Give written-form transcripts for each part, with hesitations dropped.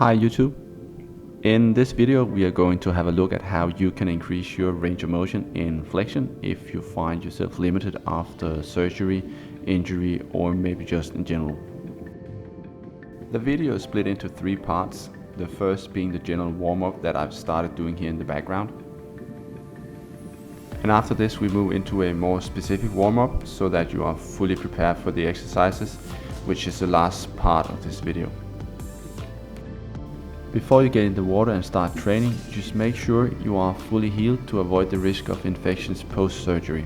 Hi YouTube. In this video we are going to have a look at how you can increase your range of motion in flexion if you find yourself limited after surgery, injury, or maybe just in general. The video is split into 3 parts, the first being the general warm-up that I've started doing here in the background. And after this we move into a more specific warm-up so that you are fully prepared for the exercises, which is the last part of this video. Before you get in the water and start training, just make sure you are fully healed to avoid the risk of infections post-surgery.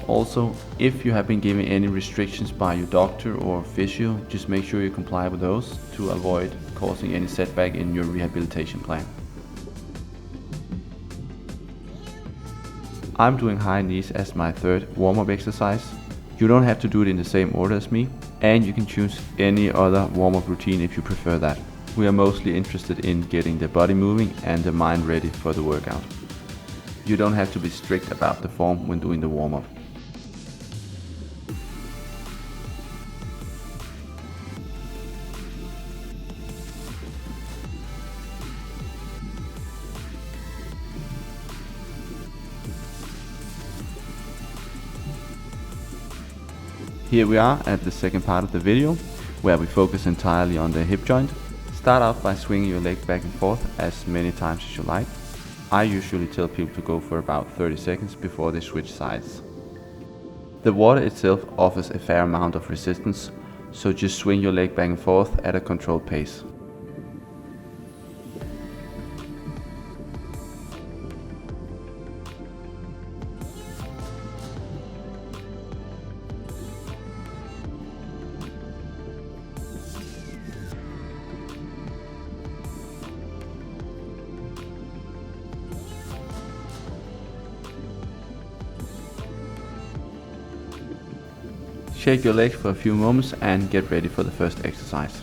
Also, if you have been given any restrictions by your doctor or physio, just make sure you comply with those to avoid causing any setback in your rehabilitation plan. I'm doing high knees as my third warm-up exercise. You don't have to do it in the same order as me, and you can choose any other warm-up routine if you prefer that. We are mostly interested in getting the body moving and the mind ready for the workout. You don't have to be strict about the form when doing the warm-up. Here we are at the second part of the video, where we focus entirely on the hip joint. Start out by swinging your leg back and forth as many times as you like. I usually tell people to go for about 30 seconds before they switch sides. The water itself offers a fair amount of resistance, so just swing your leg back and forth at a controlled pace. Shake your legs for a few moments and get ready for the first exercise.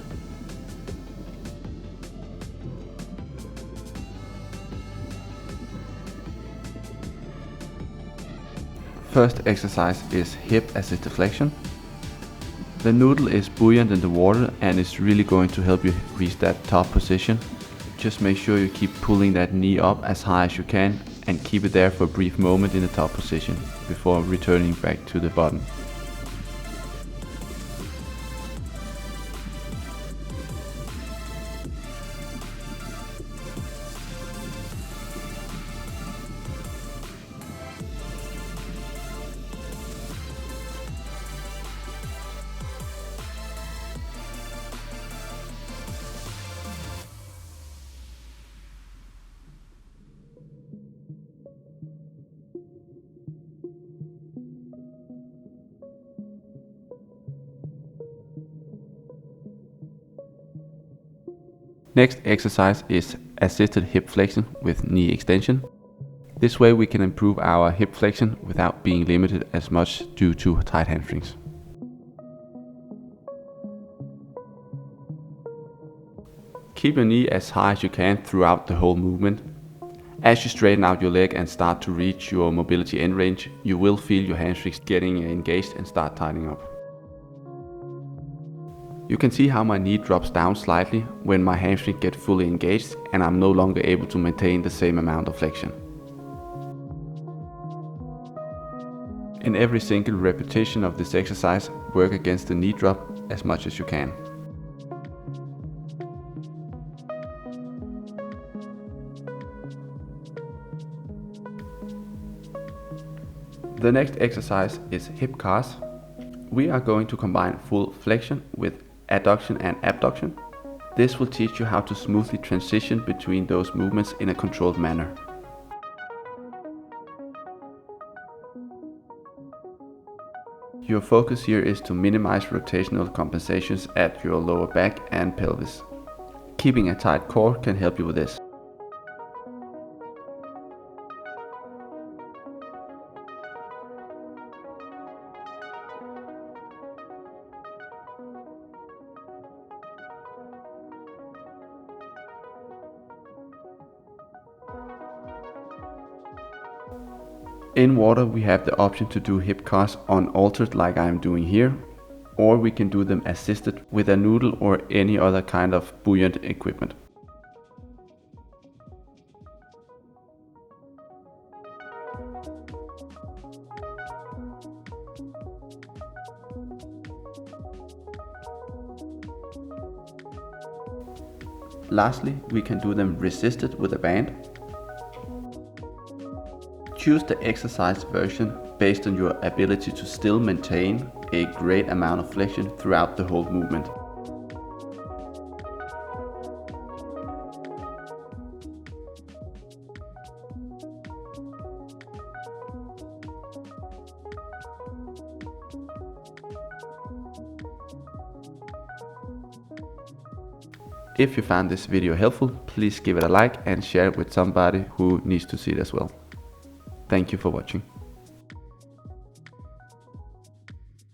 First exercise is hip assisted flexion. The noodle is buoyant in the water and is really going to help you reach that top position. Just make sure you keep pulling that knee up as high as you can and keep it there for a brief moment in the top position before returning back to the bottom. Next exercise is assisted hip flexion with knee extension. This way we can improve our hip flexion without being limited as much due to tight hamstrings. Keep your knee as high as you can throughout the whole movement. As you straighten out your leg and start to reach your mobility end range, you will feel your hamstrings getting engaged and start tightening up. You can see how my knee drops down slightly when my hamstring gets fully engaged and I'm no longer able to maintain the same amount of flexion. In every single repetition of this exercise, work against the knee drop as much as you can. The next exercise is hip cars. We are going to combine full flexion with adduction and abduction. This will teach you how to smoothly transition between those movements in a controlled manner. Your focus here is to minimize rotational compensations at your lower back and pelvis. Keeping a tight core can help you with this. In water we have the option to do hip cars unaltered like I am doing here, or we can do them assisted with a noodle or any other kind of buoyant equipment. Lastly, we can do them resisted with a band. Choose the exercise version based on your ability to still maintain a great amount of flexion throughout the whole movement. If you found this video helpful, please give it a like and share it with somebody who needs to see it as well. Thank you for watching.